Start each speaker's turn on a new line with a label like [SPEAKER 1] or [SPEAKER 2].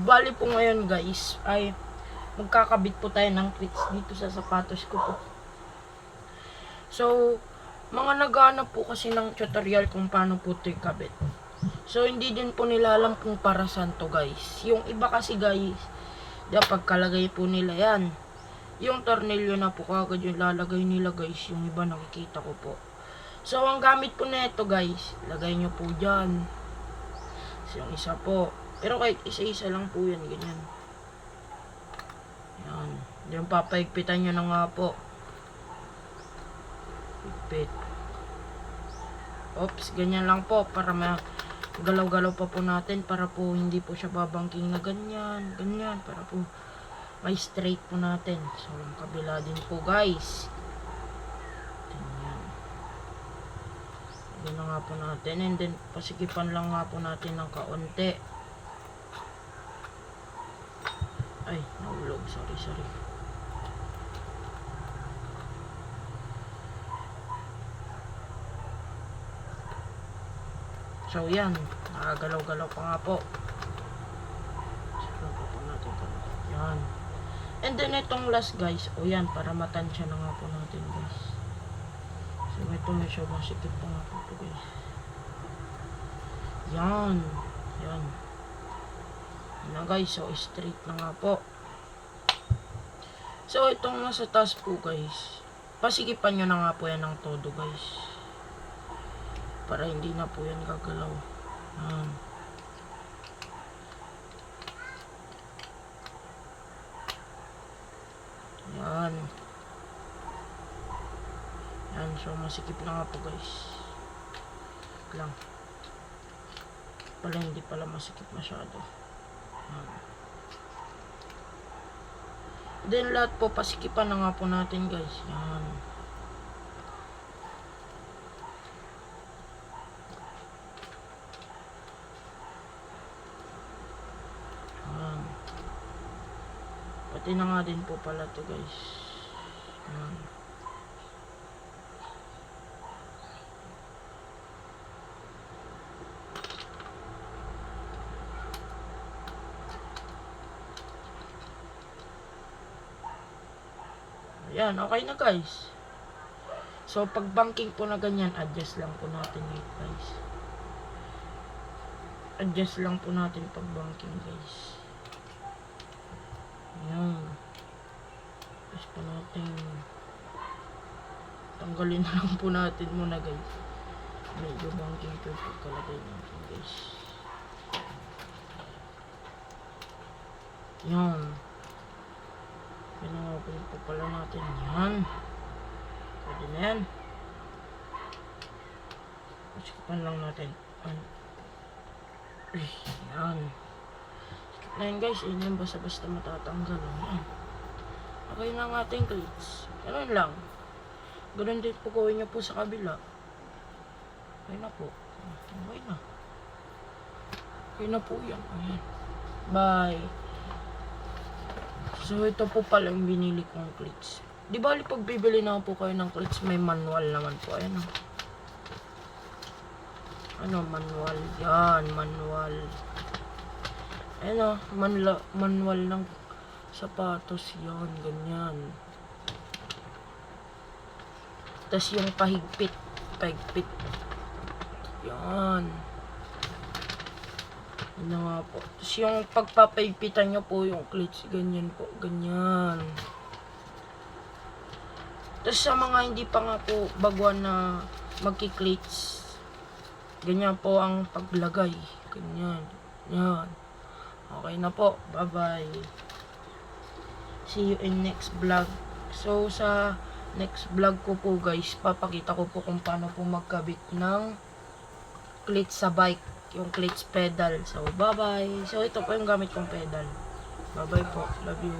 [SPEAKER 1] Bali po ngayon guys ay magkakabit po tayo ng clips dito sa sapatos ko po. So, mga naghahanap po kasi ng tutorial kung paano po ito ikabit. So, hindi din po nila alam kung para saan to guys. Yung iba kasi guys, dapat kalagay po nila yan. Yung tornilyo na po kagad yung lalagay nila guys. Yung iba nakikita ko po. So, ang gamit po na ito guys, lagay nyo po dyan. So, yung isa po. Pero kahit isa-isa lang po yan, ganyan. Yan. Yung papaigpitan nyo na nga po. Higpit. Oops, ganyan lang po. Para galaw-galaw pa po natin. Para po hindi po siya babangking na ganyan. Ganyan. Para po may straight po natin. So, yung kabila din po guys. Ganyan. Ganyan nga po natin. And then, pasigipan lang nga po natin ng kaunti. Ay, nahulog. Sorry. So, yan. Nakagalaw-galaw pa nga po. Siguro po natin ito. Yan. And then, itong last guys. O yan, para matansya na nga po natin guys. So, ito medyo masikip pa nga po ito guys. Yan. Yan. Na guys, so straight na nga po. So itong nasa taas po guys, pasigipan nyo na nga po yan ng todo guys, para hindi na po yan gagalaw. Yan. Yan, so masikip na nga po guys. Lang pala, hindi pala masikip masyado. Then lahat po pasikipan na nga po natin guys. Yan. Yan. Pati na nga din po pala to guys. Yan. Yan, okay na guys. So, pag banking po na ganyan, adjust lang po natin yun guys. Adjust lang po natin pag banking guys. Yan. Adjust po natin. Tanggalin na lang po natin muna guys. Medyo banking po pagkalagay natin guys. Yan. Pinangapin po pala natin yan. Pwede na yan. Sikipan lang natin. Yan. Sikip na yan guys. Yan basta-basta matatanggal. Yan. Okay na ang ating clips. Ganun lang. Ganun din po gawin nyo po sa kabila. Okay na po. Okay na. Okay na po yan. Ayan. Bye. So, ito po pala yung binili kong clips. Di bali pag bibili na po kayo ng clips, may manual naman po. Ayan o. Ano, manual. Yan, manual. Ayan o, manual ng sapatos. Yan, ganyan. Tapos yung pahigpit. Yan. Ano nga po. Tapos yung pagpapahigpitan nyo po yung clips, ganyan po, ganyan. Tapos sa mga hindi pa nga po baguhan na magki-clips, ganyan po ang paglagay. Ganyan. Yan. Okay na po. Bye-bye. See you in next vlog. So, sa next vlog ko po guys, papakita ko po kung paano po magkabit ng clips sa bike. Yung clutch pedal. So, bye-bye. So, ito po yung gamit kong pedal. Bye-bye po. Love you.